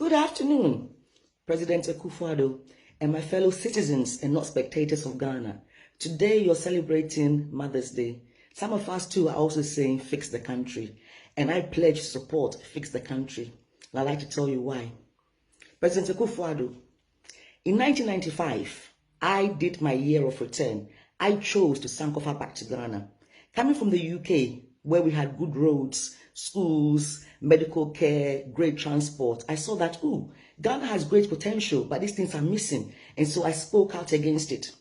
Good afternoon, President Akufo-Addo and my fellow citizens and not spectators of Ghana. Today you're celebrating Mother's Day. Some of us too are also saying fix the country. And I pledge support fix the country. And I'd like to tell you why. President Akufo-Addo, in 1995, I did my year of return. I chose to Sankofa back to Ghana. Coming from the UK, where we had good roads, schools, medical care, great transport, I saw that, Ghana has great potential, but these things are missing. And so I spoke out against it.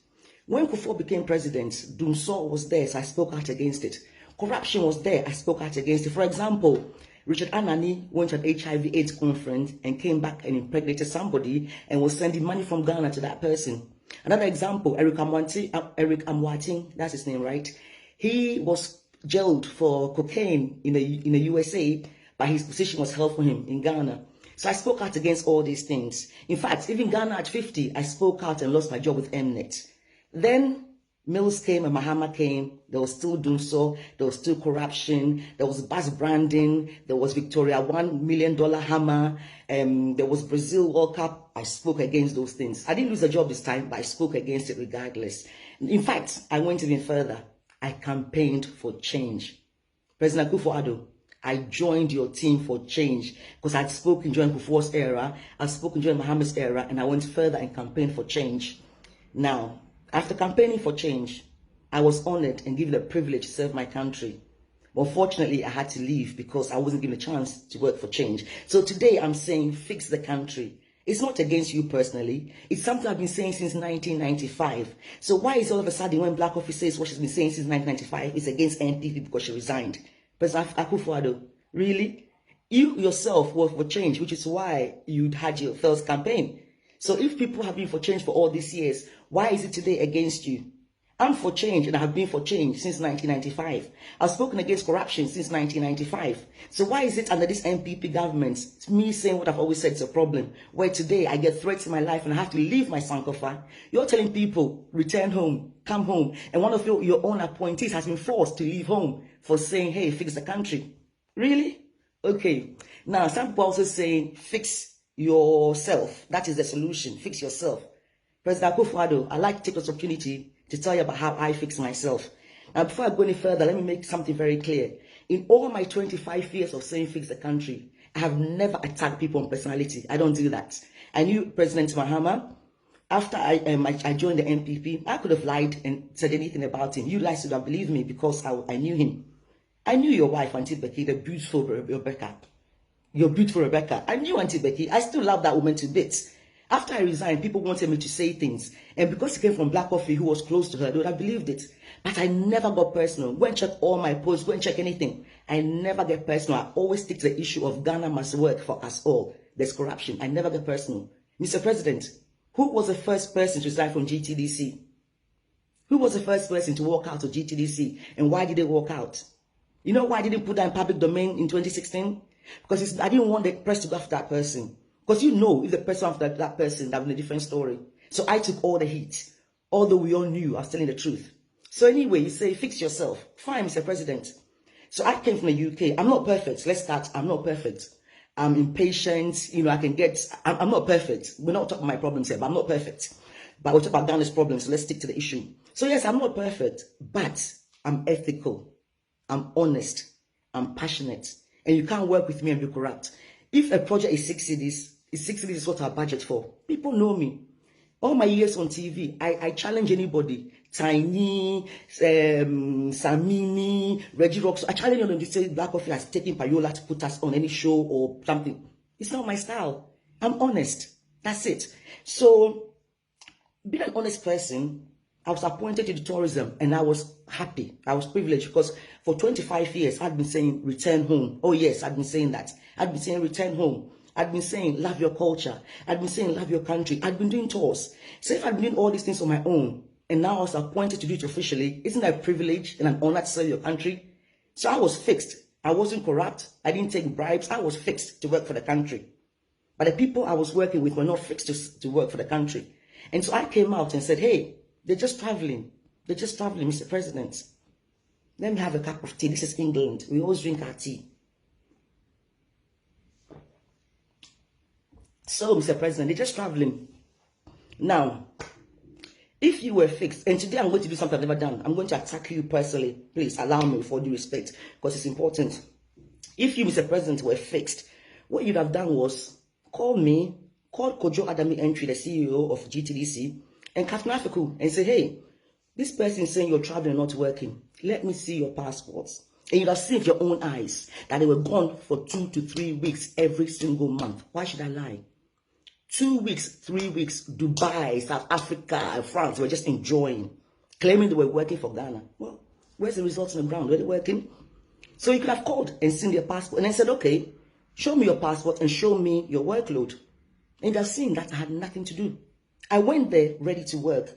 When Kufuor became president, Dumsor was there, so I spoke out against it. Corruption was there, I spoke out against it. For example, Richard Anani went to an HIV/AIDS conference and came back and impregnated somebody and was sending money from Ghana to that person. Another example, Eric Amwating, that's his name, right? He was jailed for cocaine in the USA, but his position was held for him in Ghana. So I spoke out against all these things. In fact, even Ghana at 50, I spoke out and lost my job with Mnet. Then Mills came and Mahama came. There was still Dumsor, there was still corruption, there was bus branding, there was Victoria $1 million hammer, there was Brazil World Cup. I spoke against those things. I didn't lose a job this time, but I spoke against it regardless. In fact, I went even further. I campaigned for change. President Akufo-Addo, I joined your team for change because I'd spoken during Kufuor's era, I'd spoken during Mahama's era, and I went further and campaigned for change. Now, after campaigning for change, I was honored and given the privilege to serve my country. Unfortunately, I had to leave because I wasn't given a chance to work for change. So today I'm saying fix the country. It's not against you personally. It's something I've been saying since 1995. So why is all of a sudden when Black Office says what she's been saying since 1995 is against NPP because she resigned? President Akufo-Addo, really? You yourself were for change, which is why you'd had your first campaign. So if people have been for change for all these years, why is it today against you? I'm for change and I have been for change since 1995. I've spoken against corruption since 1995. So why is it under this NPP government, it's me saying what I've always said is a problem, where today I get threats in my life and I have to leave my Sankofa? You're telling people, return home, come home, and one of your own appointees has been forced to leave home for saying, hey, fix the country. Really? Okay. Now, some people also saying, fix yourself. That is the solution. Fix yourself. President Akufo-Addo, I'd like to take this opportunity to tell you about how I fix myself. Now, before I go any further, let me make something very clear. In all my 25 years of saying fix the country, I have never attacked people on personality. I don't do that. I knew President Mahama. After I joined the NPP, I could have lied and said anything about him. You guys should have believed me because I knew him. I knew your wife, Auntie Becky, the beautiful Rebecca. You're beautiful, Rebecca. I knew Auntie Becky. I still love that woman to bits. After I resigned, people wanted me to say things. And because it came from Black Coffee, who was close to her, they would have believed it. But I never got personal. Go and check all my posts. Go and check anything. I never get personal. I always stick to the issue of Ghana must work for us all. There's corruption. I never get personal. Mr. President, who was the first person to resign from GTDC? Who was the first person to walk out of GTDC? And why did they walk out? You know why I didn't put that in public domain in 2016? Because I didn't want the press to go after that person. Because you know, if the person after that person, that would be a different story. So I took all the heat, although we all knew I was telling the truth. So anyway, you say, fix yourself. Fine, Mr. President. So I came from the UK. I'm not perfect. Let's start. I'm not perfect. I'm impatient. You know, I'm not perfect. We're not talking about my problems here, but I'm not perfect. But we're talking about Ghana's problems, so let's stick to the issue. So yes, I'm not perfect, but I'm ethical. I'm honest. I'm passionate. And you can't work with me and be corrupt. If a project is 6 cities, 6 cities is what our budget for. People know me. All my years on TV, I challenge anybody. Tiny, Samini, Reggie Rocks. I challenge them to say Black Coffee has taken Payola to put us on any show or something. It's not my style. I'm honest. That's it. So, being an honest person, I was appointed to the tourism and I was happy. I was privileged because for 25 years, I'd been saying return home. Oh yes, I'd been saying that. I'd been saying return home. I'd been saying love your culture. I'd been saying love your country. I'd been doing tours. So if I'd been doing all these things on my own and now I was appointed to do it officially, isn't that a privilege and an honor to serve your country? So I was fixed. I wasn't corrupt. I didn't take bribes. I was fixed to work for the country. But the people I was working with were not fixed to work for the country. And so I came out and said, hey, they're just traveling. They're just traveling, Mr. President. Let me have a cup of tea. This is England. We always drink our tea. So, Mr. President, they're just traveling. Now, if you were fixed, and today I'm going to do something I've never done. I'm going to attack you personally. Please allow me, with all due respect, because it's important. If you, Mr. President, were fixed, what you'd have done was call me, call Kojo Adami Entry, the CEO of GTDC, and Captain Africa, and say, hey, this person is saying you're traveling, not working. Let me see your passports. And you'd have seen with your own eyes that they were gone for 2 to 3 weeks every single month. Why should I lie? 2 weeks, 3 weeks, Dubai, South Africa, France were just enjoying, claiming they were working for Ghana. Well, where's the results on the ground? Were they working? So you could have called and seen their passport and then said, okay, show me your passport and show me your workload. And you've seen that I had nothing to do. I went there ready to work,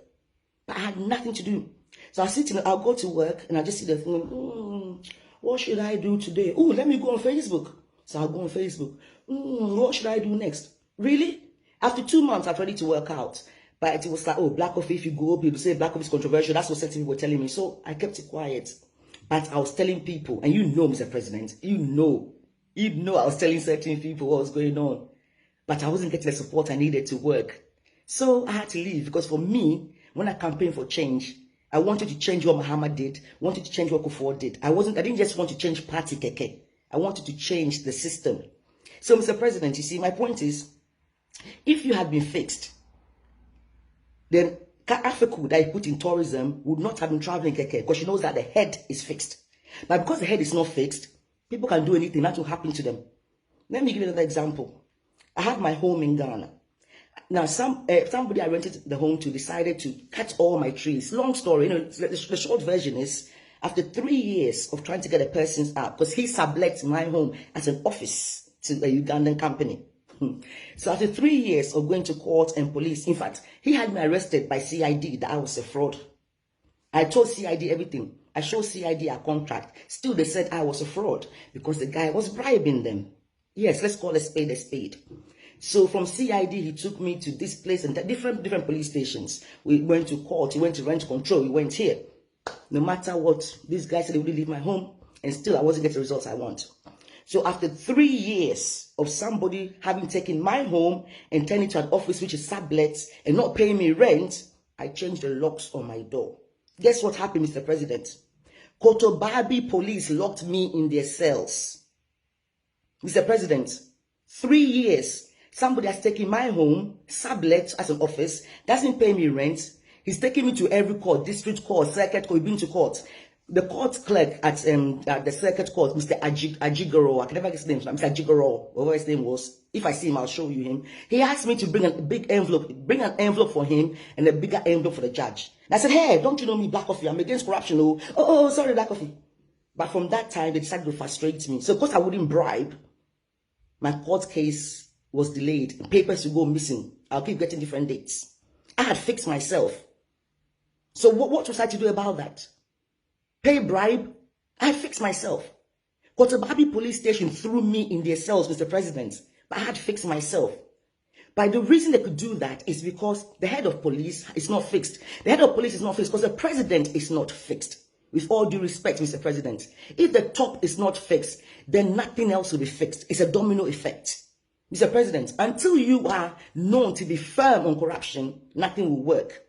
but I had nothing to do. So I'll go to work and I just see the thing, what should I do today? Oh, let me go on Facebook. So I'll go on Facebook. What should I do next? Really? After 2 months, I'm ready to work out. But it was like, oh, black coffee, if you go, people say black coffee is controversial. That's what certain people were telling me. So I kept it quiet. But I was telling people, and you know, Mr. President, you know I was telling certain people what was going on. But I wasn't getting the support I needed to work. So I had to leave, because for me, when I campaigned for change, I wanted to change what Mahama did, wanted to change what Kufuor did. I didn't just want to change party keke. I wanted to change the system. So, Mr. President, you see, my point is, if you had been fixed, then Africa that you put in tourism would not have been traveling keke, because she knows that the head is fixed. But because the head is not fixed, people can do anything, that will happen to them. Let me give you another example. I have my home in Ghana. Now, somebody I rented the home to decided to cut all my trees. Long story, the short version is, after 3 years of trying to get a person's out, because he sublet my home as an office to a Ugandan company. So after 3 years of going to court and police, in fact, he had me arrested by CID that I was a fraud. I told CID everything. I showed CID a contract. Still, they said I was a fraud because the guy was bribing them. Yes, let's call a spade a spade. So from CID, he took me to this place and different police stations. We went to court. He went to rent control. We went here. No matter what, this guy said he wouldn't leave my home, and still I wasn't getting the results I want. So after 3 years of somebody having taken my home and turned it to an office which is sublet and not paying me rent, I changed the locks on my door. Guess what happened, Mr. President? Kotobabi police locked me in their cells. Mr. President, 3 years, somebody has taken my home, sublet as an office, doesn't pay me rent. He's taking me to every court, district court, circuit court, been to court. The court clerk at the circuit court, Mr. Ajigoro, I can never get his name, Mr. Ajigoro, whatever his name was. If I see him, I'll show you him. He asked me to bring bring an envelope for him and a bigger envelope for the judge. And I said, hey, don't you know me, Black Coffee? I'm against corruption. Oh, sorry, Black Coffee. But from that time, they decided to frustrate me. So because I wouldn't bribe, my court case was delayed. Papers would go missing. I'll keep getting different dates. I had fixed myself. So what was I to do about that? Pay bribe? I fixed myself. Kotobabi police station threw me in their cells, Mr. President. But I had fixed myself. But the reason they could do that is because the head of police is not fixed. The head of police is not fixed because the president is not fixed. With all due respect, Mr. President, if the top is not fixed, then nothing else will be fixed. It's a domino effect. Mr. President, until you are known to be firm on corruption, nothing will work.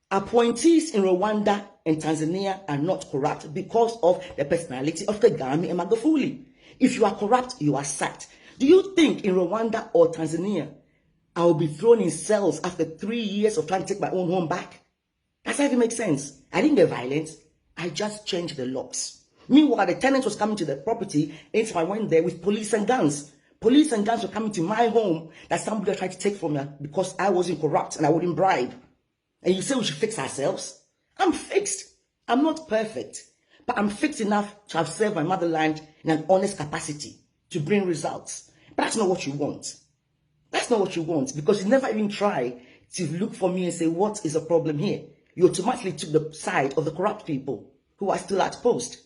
Appointees in Rwanda and Tanzania are not corrupt because of the personality of Kagame and Magufuli. If you are corrupt, you are sacked. Do you think in Rwanda or Tanzania, I will be thrown in cells after 3 years of trying to take my own home back? Does that even make sense? I didn't get violent. I just changed the locks. Meanwhile, the tenant was coming to the property, and so I went there with police and guns. Police and guns were coming to my home that somebody tried to take from me because I wasn't corrupt and I wouldn't bribe. And you say we should fix ourselves? I'm fixed. I'm not perfect, but I'm fixed enough to have served my motherland in an honest capacity to bring results. But that's not what you want. That's not what you want, because you never even try to look for me and say, what is the problem here? You automatically took the side of the corrupt people who are still at post.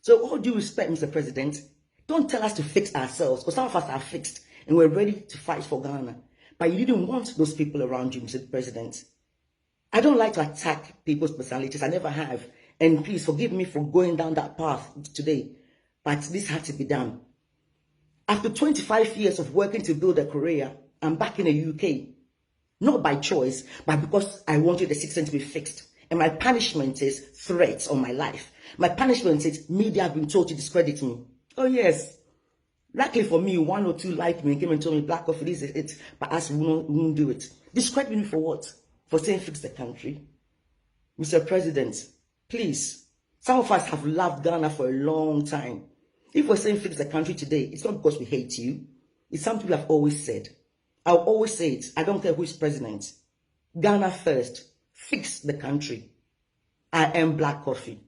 So all due respect, Mr. President, don't tell us to fix ourselves, because some of us are fixed and we're ready to fight for Ghana. But you didn't want those people around you, Mr. President. I don't like to attack people's personalities. I never have. And please forgive me for going down that path today. But this had to be done. After 25 years of working to build a career, I'm back in the UK. Not by choice, but because I wanted the citizen to be fixed. And my punishment is threats on my life. My punishment is media have been told to discredit me. Oh yes. Luckily for me, 1 or 2 like me came and told me, Black Coffee, this is it. But us, we won't do it. Discredit me for what? For saying fix the country? Mr. President, please. Some of us have loved Ghana for a long time. If we're saying fix the country today, it's not because we hate you. It's something people have always said. I'll always say it. I don't care who is president. Ghana first. Fix the country. I am Black Coffee.